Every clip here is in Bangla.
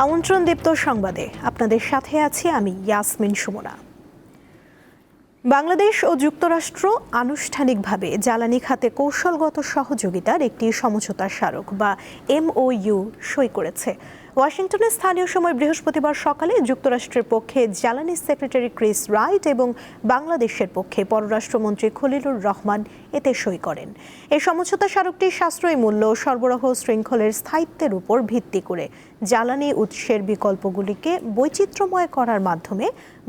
আমন্ত্রণ দীপ্ত সংবাদে আপনাদের সাথে আছি আমি ইয়াসমিন সুমনা। বাংলাদেশ ও যুক্তরাষ্ট্র আনুষ্ঠানিকভাবে জ্বালানি খাতে কৌশলগত সহযোগিতার একটি সমঝোতা স্মারক বা MOU সই করেছে। ওয়াশিংটনে স্থানীয় সময় বৃহস্পতিবার সকালে যুক্তরাষ্ট্রের পক্ষে জ্বালানি সেক্রেটারি ক্রিস রাইট এবং বাংলাদেশের পক্ষে পররাষ্ট্রমন্ত্রী খলিলুর রহমান এতে সই করেন। এই সমঝোতা স্মারকটি সাশ্রয়ী মূল্য সরবরাহ শৃঙ্খলের স্থায়িত্বের উপর ভিত্তি করে জ্বালানি উৎসের বিকল্পগুলিকে বৈচিত্র্যময় করার মাধ্যমে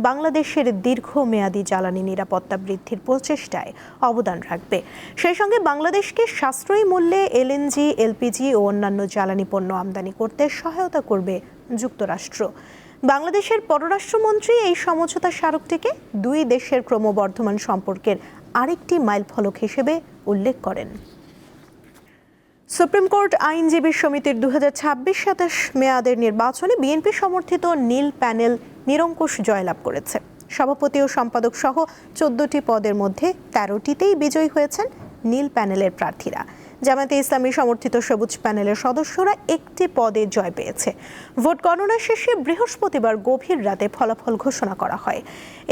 বাংলাদেশের দীর্ঘমেয়াদী জ্বালানি নিরাপত্তা বৃদ্ধির প্রচেষ্টায় অবদান রাখবে। সেই সঙ্গে বাংলাদেশকে সাশ্রয়ী মূল্যে LNG, LPG ও অন্যান্য জ্বালানি পণ্য আমদানি করতে সহায়তা করবে যুক্তরাষ্ট্র। বাংলাদেশের পররাষ্ট্রমন্ত্রী এই সমঝোতা স্মারকটিকে দুই দেশের ক্রমবর্ধমান সম্পর্কের আরেকটি মাইলফলক হিসেবে উল্লেখ করেন। সুপ্রিম কোর্ট আইনজীবী সমিতির 2026-27 মেয়াদের নির্বাচনে বিএনপি সমর্থিত নীল প্যানেল নিরঙ্কুশ জয়লাভ করেছে। সভাপতি ও সম্পাদক সহ 14টি পদের মধ্যে 13টিতেই বিজয়ী হয়েছেন নীল প্যানেলের প্রার্থীরা। জামায়াতে ইসলামী সমর্থিত সবুজ প্যানেলের সদস্যরা একটি পদে জয় পেয়েছে। ভোট গণনা শেষে বৃহস্পতিবার গভীর রাতে ফলাফল ঘোষণা করা হয়।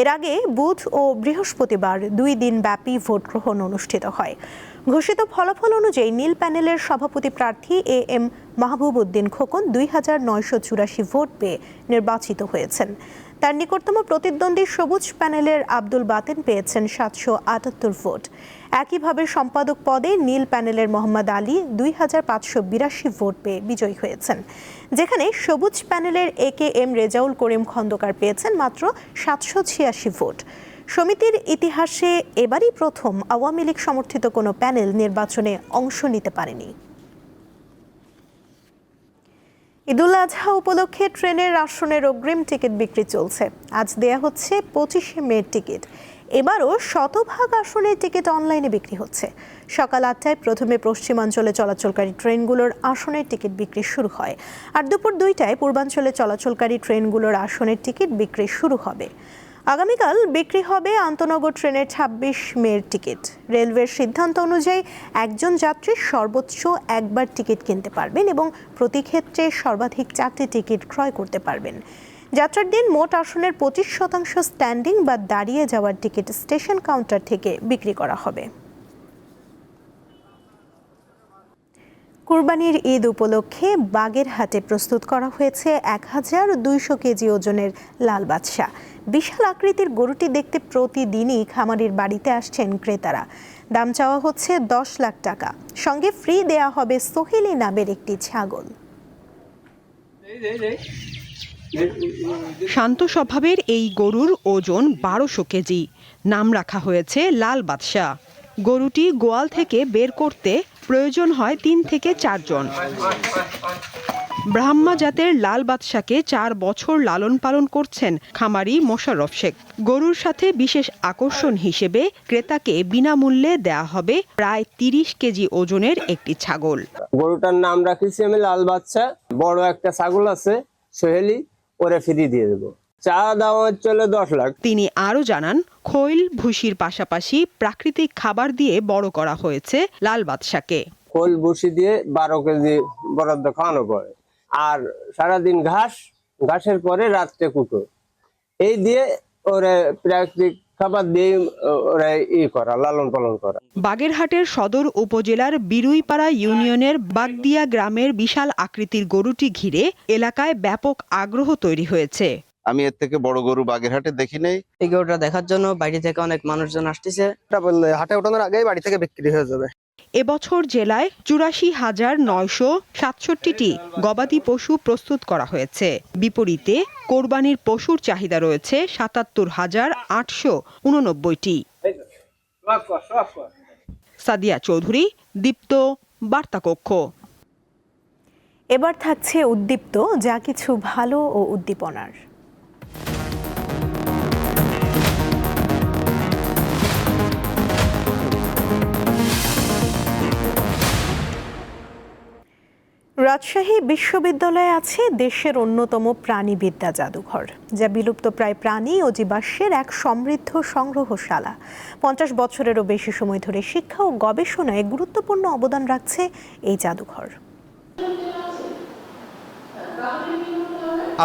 এর আগে বুধ ও বৃহস্পতিবার 2 দিন ব্যাপী ভোট গ্রহণ অনুষ্ঠিত হয়। ঘোষিত ফলাফল অনুযায়ী নীল প্যানেলের সভাপতি প্রার্থী AM মাহবুব উদ্দিন খোকন 2984 ভোট পেয়ে নির্বাচিত হয়েছেন। তার নিকটতম প্রতিদ্বন্দ্বী সবুজ প্যানেলের আব্দুল বাতেন পেয়েছেন 778 ভোট। একইভাবে সম্পাদক পদে নীল প্যানেলের মোহাম্মদ আলী 2582 ভোট পেয়ে বিজয়ী হয়েছেন, যেখানে সবুজ প্যানেলের AKM রেজাউল করিম খন্দকার পেয়েছেন মাত্র 786 ভোট। সমিতির ইতিহাসে এবারই প্রথম আওয়ামী লীগ সমর্থিত কোনো প্যানেল নির্বাচনে অংশ নিতে পারেনি। ঈদুল আজহা উপলক্ষে ট্রেনের আসনের অগ্রিম টিকিট বিক্রি চলছে। আজ দেয়া হচ্ছে 25 মে টিকিট। এবারও শতভাগ আসনের টিকিট অনলাইনে বিক্রি হচ্ছে। সকাল 8টায় প্রথমে পশ্চিমাঞ্চলে চলাচলকারী ট্রেনগুলোর আসনের টিকিট বিক্রি শুরু হয়, আর দুপুর 2টায় পূর্বাঞ্চলে চলাচলকারী ট্রেনগুলোর আসনের টিকিট বিক্রি শুরু হবে। আগামীকাল বিক্রি হবে আন্তনগর ট্রেনের 26 মের টিকিট। রেলওয়ের সিদ্ধান্ত অনুযায়ী একজন যাত্রী সর্বোচ্চ একবার টিকিট কিনতে পারবেন এবং প্রতি ক্ষেত্রে সর্বাধিক 4টি টিকিট ক্রয় করতে পারবেন। যাত্রার দিন মোট আসনের 25% স্ট্যান্ডিং বা দাঁড়িয়ে যাওয়ার টিকিট স্টেশন কাউন্টার থেকে বিক্রি করা হবে। কুরবানির ঈদ উপলক্ষে বাগেরহাটে প্রস্তুত করা হয়েছে 1200 কেজি ওজনের লাল বাদশা। বিশাল আকৃতির গরুটি দেখতে প্রতিদিনই খামারির বাড়িতে আসছেন ক্রেতারা। দাম চাওয়া হচ্ছে 10 লাখ টাকা। সঙ্গে ফ্রি দেয়া হবে সোহেলি নামের একটি ছাগল। শান্ত স্বভাবের এই গরুর ওজন 1200 কেজি। নাম রাখা হয়েছে লাল বাদশা। গরুটি গোয়াল থেকে বের করতে প্রয়োজন হয় 3 থেকে 4 জন। ব্রাহ্মা জাতের লাল বাদশাকে 4 বছর লালন পালন করছেন খামারি মোশাররফ শেখ। গরুর সাথে বিশেষ আকর্ষণ হিসেবে ক্রেতাকে বিনামূল্যে দেয়া হবে প্রায় 30 কেজি ওজনের একটি ছাগল। গরুটার নাম রাখিছি আমি লাল বাদশা। বড় একটা ছাগল আছে সোহেলি, ওরে ফ্রি দিয়ে দেবো। চা দাম চলে 10 লাখ। তিনি আরো জানান, খৈল ভুসির পাশাপাশি প্রাকৃতিক খাবার দিয়ে বড় করা হয়েছে লাল বাদশাকে। খৈল ভুসি দিয়ে 12 কেজি বরাদ্দ খাওয়ানো পড়ে, আর সারাদিন ঘাসের পরে রাত্রে কুটো, এই দিয়ে ওরে প্রাকৃতিক খাবার দিয়ে ওরা লালন পালন করা। বাগেরহাটের সদর উপজেলার বিরুইপাড়া ইউনিয়নের বাগদিয়া গ্রামের বিশাল আকৃতির গরুটি ঘিরে এলাকায় ব্যাপক আগ্রহ তৈরি হয়েছে। আমি এর থেকে বড় গরু বাগেরহাটে দেখি নাই। এই গরুটা দেখার জন্য বাইরে থেকে অনেক মানুষজন আসতেছে। এটা বললে হাটে ওঠানোর আগেই বাড়ি থেকে বিক্রি হয়ে যাবে। এবছর জেলায় 84,967টি গবাদি পশু প্রস্তুত করা হয়েছে। বিপরীতে কোরবানির পশুর চাহিদা রয়েছে 77,889টি। সাদিয়া চৌধুরী, দীপ্ত, বার্তাকক্ষ। এবার থাকছে উদ্দীপ্ত, যা কিছু ভালো ও উদ্দীপনার। রাজশাহী বিশ্ববিদ্যালয়ে আছে দেশের অন্যতম প্রাণীবিদ্যা জাদুঘর, যা বিলুপ্তপ্রায় প্রাণী ও জীবাশ্মের এক সমৃদ্ধ সংগ্রহশালা। 50 বছরেরও বেশি সময় ধরে শিক্ষা ও গবেষণায় গুরুত্বপূর্ণ অবদান রাখছে এই জাদুঘর।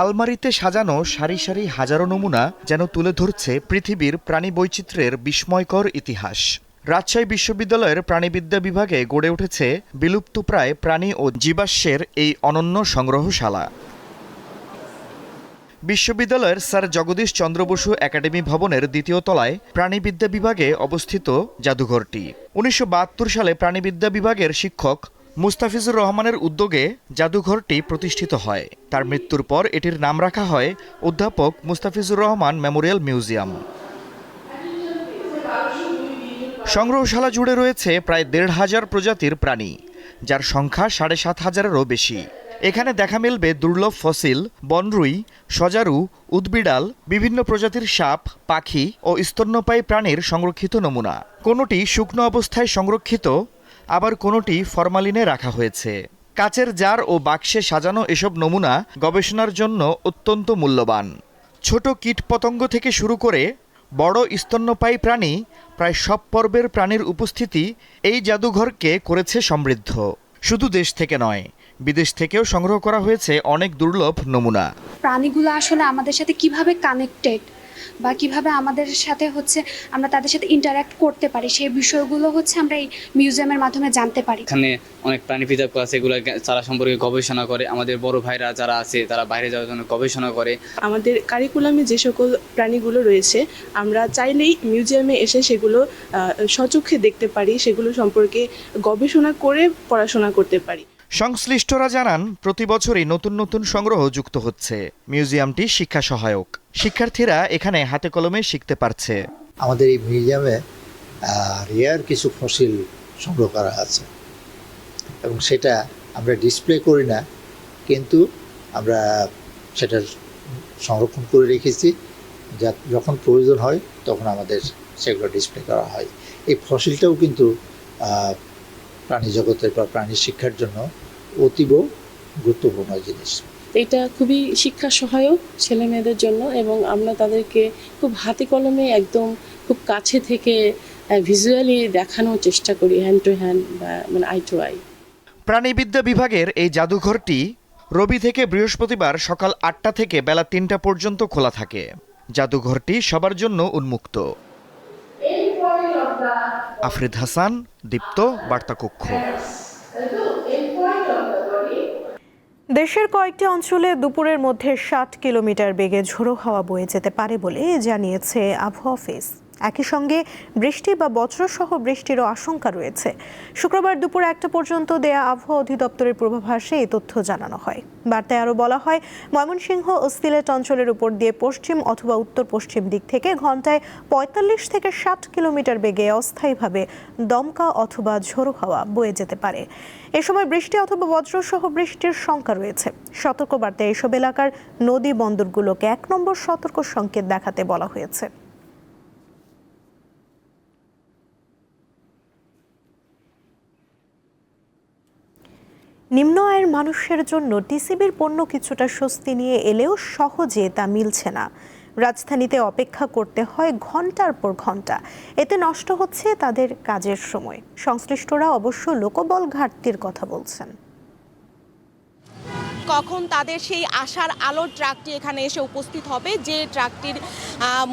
আলমারিতে সাজানো সারি সারি হাজারো নমুনা যেন তুলে ধরছে পৃথিবীর প্রাণী বৈচিত্র্যের বিস্ময়কর ইতিহাস। রাজশাহী বিশ্ববিদ্যালয়ের প্রাণীবিদ্যা বিভাগে গড়ে উঠেছে বিলুপ্তপ্রায় প্রাণী ও জীবাশ্মের এই অনন্য সংগ্রহশালা। বিশ্ববিদ্যালয়ের স্যার জগদীশ চন্দ্র বসু একাডেমি ভবনের দ্বিতীয় তলায় প্রাণীবিদ্যা বিভাগে অবস্থিত জাদুঘরটি ১৯৭২ সালে প্রাণীবিদ্যা বিভাগের শিক্ষক মুস্তাফিজুর রহমানের উদ্যোগে জাদুঘরটি প্রতিষ্ঠিত হয়। তার মৃত্যুর পর এটির নাম রাখা হয় অধ্যাপক মুস্তাফিজুর রহমান মেমোরিয়াল মিউজিয়াম। সংগ্রহশালা জুড়ে রয়েছে প্রায় ১৫০০ প্রজাতির প্রাণী, যার সংখ্যা ৭৫০০-এরও বেশি। এখানে দেখা মিলবে দুর্লভ ফসিল, বনরুই, সজারু, উদ্ভিডাল, বিভিন্ন প্রজাতির সাপ, পাখি ও স্তন্যপায়ী প্রাণীর সংরক্ষিত নমুনা। কোনোটি শুকনো অবস্থায় সংরক্ষিত, আবার কোনোটি ফরমালিনে রাখা হয়েছে। কাচের জার ও বাক্সে সাজানো এসব নমুনা গবেষণার জন্য অত্যন্ত মূল্যবান। ছোট কীটপতঙ্গ থেকে শুরু করে বড় স্তন্যপায়ী প্রাণী, প্রায় সব পর্বের প্রাণীর উপস্থিতি এই জাদুঘরকে করেছে সমৃদ্ধ। শুধু দেশ থেকে নয়, বিদেশ থেকেও সংগ্রহ করা হয়েছে অনেক দুর্লভ নমুনা। প্রাণীগুলো আসলে আমাদের সাথে কিভাবে কানেক্টেড বা কিভাবে আমাদের সাথে আমরা তাদের সাথে ইন্টারঅ্যাক্ট করতে পারি, সেই বিষয়গুলো আমরা এই মিউজিয়ামের মাধ্যমে জানতে পারি। এখানে অনেক প্রাণী বিজ্ঞানী আছে, এগুলো তারা সম্পর্কে গবেষণা করে। আমাদের বড় ভাইরা যারা আছে তারা বাইরে যাওয়ার জন্য গবেষণা করে। আমাদের কারিকুলামে যে সকল প্রাণীগুলো রয়েছে আমরা চাইলেই মিউজিয়ামে এসে সেগুলো সচক্ষে দেখতে পারি, সেগুলো সম্পর্কে গবেষণা করে পড়াশোনা করতে পারি। সংশ্লিষ্টরা জানান, প্রতি বছরই নতুন নতুন সংগ্রহ যুক্ত হচ্ছে। মিউজিয়ামটি শিক্ষা সহায়ক, শিক্ষার্থীরা এখানে হাতে কলমে শিখতে পারছে। আমাদের এই মিউজিয়ামে রেয়ার কিছু ফসিল সংগ্রহ করা আছে এবং সেটা আমরা ডিসপ্লে করি না, কিন্তু আমরা সেটা সংরক্ষণ করে রেখেছি। যখন প্রয়োজন হয় তখন আমাদের সেগুলো ডিসপ্লে করা হয়। এই ফসিলটাও কিন্তু প্রাণী জগতের বা প্রাণী শিক্ষার জন্য অতীব গুরুত্বপূর্ণ জিনিস। এটা খুবই শিক্ষা সহায়ক ছেলে মেয়েদের জন্য এবং আমরা তাদেরকে খুব হাতে কলমে একদম খুব কাছে থেকে ভিজুয়ালি দেখানোর চেষ্টা করি, হ্যান্ড টু হ্যান্ড বা আই টু আই। প্রাণীবিদ্যা বিভাগের এই জাদুঘরটি রবি থেকে বৃহস্পতিবার সকাল ৮টা থেকে বেলা ৩টা পর্যন্ত খোলা থাকে। জাদুঘরটি সবার জন্য উন্মুক্ত। আফরিদ হাসান, দীপ্ত, বার্তাকক্ষ। দেশের কয়েকটি অঞ্চলে দুপুরের মধ্যে ৬০ কিলোমিটার বেগে ঝোড়ো হাওয়া বয়ে যেতে পারে বলে জানিয়েছে আবহাওয়া অফিস। একই সঙ্গে বৃষ্টি বা বজ্রসহ বৃষ্টিরও আশঙ্কা রয়েছে। শুক্রবার দুপুর ১টা পর্যন্ত দেয়া আবহাওয়া অধিদপ্তরের পূর্বাভাসে এই তথ্য জানানো হয়। বার্তায় আরও বলা হয়, ময়মনসিংহ ও সিলেট অঞ্চলের উপর দিয়ে পশ্চিম অথবা উত্তর পশ্চিম দিক থেকে ঘন্টায় ৪৫ থেকে ৬০ কিলোমিটার বেগে অস্থায়ীভাবে দমকা অথবা ঝোড়ো হাওয়া বয়ে যেতে পারে। এ সময় বৃষ্টি অথবা বজ্রসহ বৃষ্টির শঙ্কা রয়েছে। সতর্কবার্তায় এসব এলাকার নদী বন্দরগুলোকে ১ নম্বর সতর্ক সংকেত দেখাতে বলা হয়েছে। নিম্ন আয়ের মানুষের জন্য টিসিবির পণ্য কিছুটা স্বস্তি নিয়ে এলেও সহজে তা মিলছে না। রাজধানীতে অপেক্ষা করতে হয় ঘন্টার পর ঘন্টা। এতে নষ্ট হচ্ছে তাদের কাজের সময়। সংশ্লিষ্টরা অবশ্য লোকবল ঘাটতির কথা বলছেন। কখন তাদের সেই আশার আলোর ট্রাকটি এখানে এসে উপস্থিত হবে, যে ট্রাকটির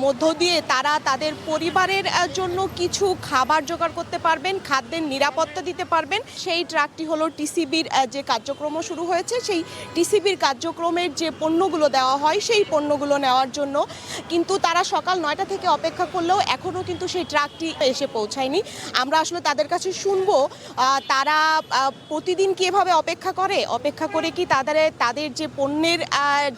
মধ্য দিয়ে তারা তাদের পরিবারের জন্য কিছু খাবার জোগাড় করতে পারবেন, খাদ্যের নিরাপত্তা দিতে পারবেন। সেই ট্রাকটি হলো টিসিবির যে কার্যক্রম শুরু হয়েছে, সেই টিসিবির কার্যক্রমের যে পণ্যগুলো দেওয়া হয় সেই পণ্যগুলো নেওয়ার জন্য। কিন্তু তারা সকাল 9টা থেকে অপেক্ষা করলেও এখনও কিন্তু সেই ট্রাকটি এসে পৌঁছায়নি। আমরা আসলে তাদের কাছে শুনবো তারা প্রতিদিন কি এভাবে অপেক্ষা করে কি তাদের যে পণ্যের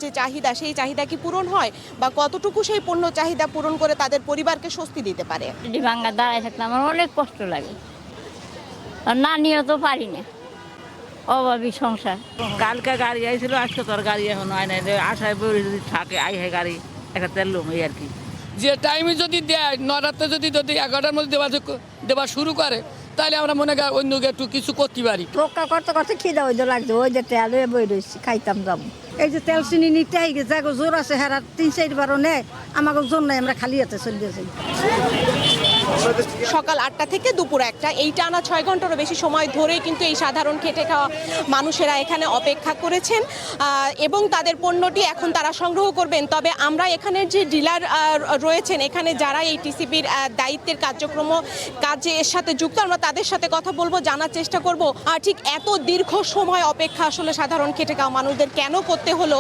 যে চাহিদা, সেই চাহিদা কি পূরণ হয় বা কতটুকু সেই পণ্য চাহিদা পূরণ করে তাদের পরিবারকে স্বস্তি দিতে পারে। ভাঙা দাঁড়ায় থাকলে আমার অনেক কষ্ট লাগে, আর না নিয়ে তো পারি না, অভাবী সংসার। কালকে গাড়ি আইছিল, আজকে তোর গাড়ি এখন হয় না। আশায় বই যদি থাকে আইহে গাড়ি একটা তেল এই আর কি। যে টাইমে যদি দেয় 9টাতে যদি 11টার মধ্যে দেওয়া শুরু করে, তাহলে আমরা মনে করি অন্য একটু কিছু করতে পারি। প্রকার করতে করতে খিদে ওই লাগছে, ওই যে তেল বই রয়েছি খাইতাম যাম। এই যে তেল চিনি নিতে যাগো জোর আছে হেরা 3-4 বারও নেয়, আমাকে জোর নাই, আমরা খালি হাতে চলে যাই। সকাল 8টা থেকে দুপুর 1টা, এই টানা 6 ঘন্টারও বেশি সময় ধরেই কিন্তু এই সাধারণ খেটে খাওয়া মানুষেরা এখানে অপেক্ষা করেছেন এবং তাদের পণ্যটি এখন তারা সংগ্রহ করবেন। তবে আমরা এখানের যে ডিলার রয়েছেন, এখানে যারা এই টিসিবির দায়িত্বের কাজের সাথে যুক্ত, আমরা তাদের সাথে কথা বলবো, জানার চেষ্টা করব ঠিক এত দীর্ঘ সময় অপেক্ষা আসলে সাধারণ খেটে খাওয়া মানুষদের কেন করতে হলো।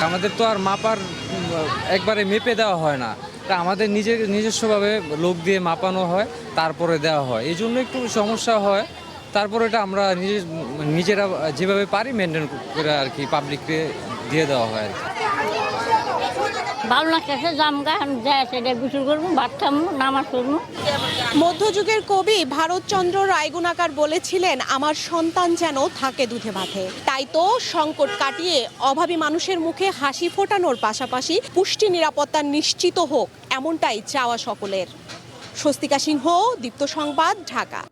আমাদের তো আর মাপার একবারে মেপে দেওয়া হয় না, আমাদের নিজস্বভাবে লোক দিয়ে মাপানো হয়, তারপরে দেওয়া হয়, এই জন্য একটু সমস্যা হয়। তারপরে এটা আমরা নিজেরা যেভাবে পারি মেনটেন করে আর কি পাবলিককে দিয়ে দেওয়া হয় আর কি। মধ্যযুগের কবি ভারতচন্দ্র রায়গুণাকার বলেছিলেন, আমার সন্তান যেন থাকে দুধে ভাতে। তাই তো সংকট কাটিয়ে অভাবী মানুষের মুখে হাসি ফোটানোর পাশাপাশি পুষ্টি নিরাপত্তা নিশ্চিত হোক, এমনটাই চাওয়া সকলের। স্বস্তিকা সিংহ, দীপ্ত সংবাদ, ঢাকা।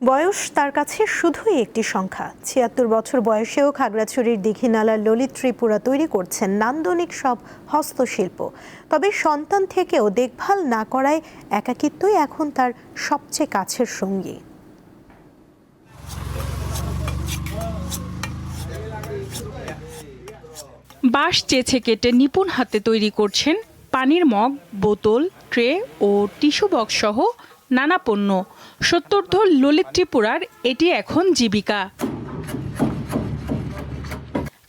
বয়স তার কাছে শুধুই একটি সংখ্যা। ৭৬ বছর বয়সেও খাগড়াছড়ির দীঘিনালার ললিত ত্রিপুরা তৈরি করছেন নান্দনিক সব হস্তশিল্প। তবে সন্তান থেকেও দেখভাল না করায় একাকিত্বই এখন তার সবচেয়ে কাছের সঙ্গী। বাঁশ চেঁচে কেটে নিপুণ হাতে তৈরি করছেন পানির মগ, বোতল, ট্রে ও টিস্যু বক্স সহ নানা পণ্য। সত্তরধর ললিত ত্রিপুরার এটি এখন জীবিকা।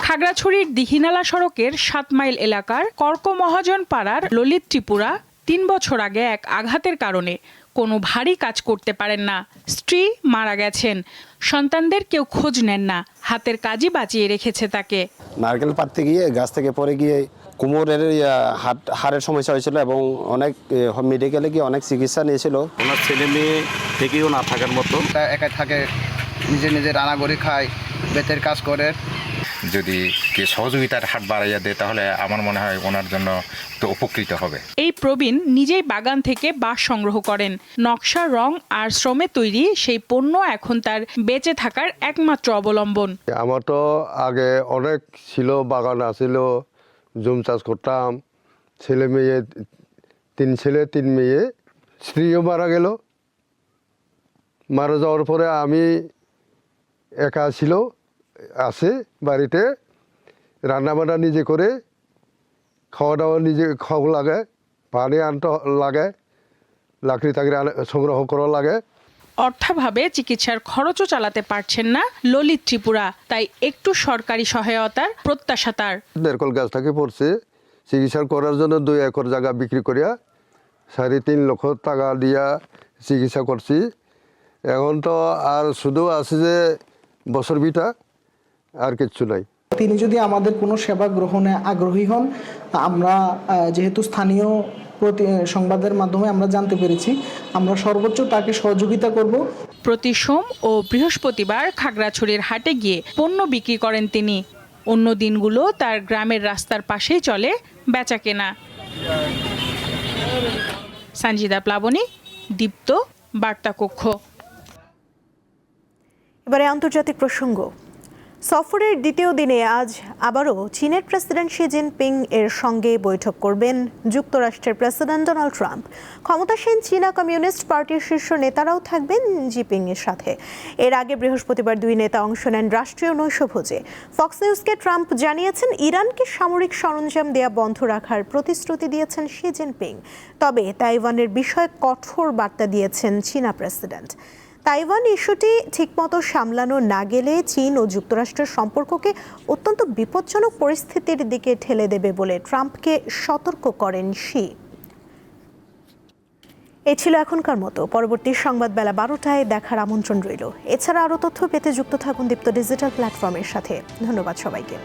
খাগড়াছড়ির দীঘিনালা সড়কের 7 মাইল এলাকার কর্কমহাজন পাড়ার ললিত ত্রিপুরা 3 বছর আগে এক আঘাতের কারণে কোনো ভারী কাজ করতে পারেন না। স্ত্রী মারা গেছেন, সন্তানদের কেউ খোঁজ নেন না, হাতের কাজই বাঁচিয়ে রেখেছে তাকে। নারকেল পাড়তে গিয়ে গাছ থেকে পড়ে গিয়ে কোমরের হাড়ের সমস্যা হয়েছিল এবং অনেক মেডিকেলে গিয়ে অনেক চিকিৎসা নিয়েছিল। ওনার ছেলে মেয়ে থেকেও না থাকার মতো, একা থাকে, নিজে রান্নাঘরে খায়, বেতের কাজ করে। যদি কে সহযোগিতার হাত বাড়াইয়া দেয় তাহলে আমার মনে হয় ওনার জন্য তো উপকৃত হবে। এই প্রবীণ নিজেই বাগান থেকে বাঁশ সংগ্রহ করেন। নকশা, রং আর শ্রমে তৈরি সেই পণ্য এখন তার বেঁচে থাকার একমাত্র অবলম্বন। আমার তো আগে অনেক ছিল, বাগান আছিল, জুম চাষ করতাম, ছেলে মেয়ে 3 ছেলে 3 মেয়ে। স্ত্রীও মারা গেল, মারা যাওয়ার পরে আমি একা আছে বাড়িতে, রান্নাবান্না নিজে করে, খাওয়া দাওয়া নিজে খাওয়া লাগে, পানি আনতে লাগে, লাকড়ি টাকড়ি সংগ্রহ করা লাগে। অর্থাভাবে চিকিৎসার খরচও চালাতে পারছেন না ললিত ত্রিপুরা, তাই একটু সরকারি সহায়তার প্রত্যাশা তার। নারকেল গাছ থেকে পড়ছে, চিকিৎসা করার জন্য 2 একর জায়গা বিক্রি করিয়া 3.5 লক্ষ টাকা দিয়া চিকিৎসা করছি। এখন তো আর শুধু আছে যে বছর বিটা, আর কিচ্ছু নাই। তিনি যদি আমাদের কোনো সেবা গ্রহণে আগ্রহী হন, আমরা যেহেতু স্থানীয় সংবাদের মাধ্যমে আমরা জানতে পেরেছি, আমরা সর্বোচ্চ তাকে সহযোগিতা করব। প্রতি সোম ও বৃহস্পতিবার খাগড়াছড়ির হাটে গিয়ে পণ্য বিক্রি করেন তিনি। অন্য দিনগুলো তার গ্রামের রাস্তার পাশেই চলে বেচা কেনা। সঞ্জিদা প্লাবনী, দীপ্ত, বার্তা কক্ষ। এবারে আন্তর্জাতিক প্রসঙ্গ। সফরের দ্বিতীয় দিনে আজ আবারও চীনের প্রেসিডেন্ট শি জিনপিং এর সঙ্গে বৈঠক করবেন যুক্তরাষ্ট্রের প্রেসিডেন্ট ডোনাল্ড ট্রাম্প। ক্ষমতাসীন চীনা কমিউনিস্ট পার্টির শীর্ষ নেতারাও থাকবেন জিনপিং এর সাথে। এর আগে বৃহস্পতিবার 2 নেতা অংশ নেন রাষ্ট্রীয় নৈশভোজে। ফক্স নিউজকে ট্রাম্প জানিয়েছেন, ইরানকে সামরিক সরঞ্জাম দেয়া বন্ধ রাখার প্রতিশ্রুতি দিয়েছেন শি জিনপিং। তবে তাইওয়ানের বিষয়ে কঠোর বার্তা দিয়েছেন চীনা প্রেসিডেন্ট। তাইওয়ান ইস্যুটি ঠিকমতো সামলানো না গেলে চীন ও যুক্তরাষ্ট্রের সম্পর্ককে অত্যন্ত বিপজ্জনক পরিস্থিতির দিকে ঠেলে দেবে বলে ট্রাম্পকে সতর্ক করেন শি। এই ছিল এখনকার মতো। পরবর্তী সংবাদ বেলা 12টায় দেখার আমন্ত্রণ রইল। এছাড়া আরও তথ্য পেতে যুক্ত থাকুন দীপ্ত ডিজিটাল প্ল্যাটফর্মের সাথে। ধন্যবাদ সবাইকে।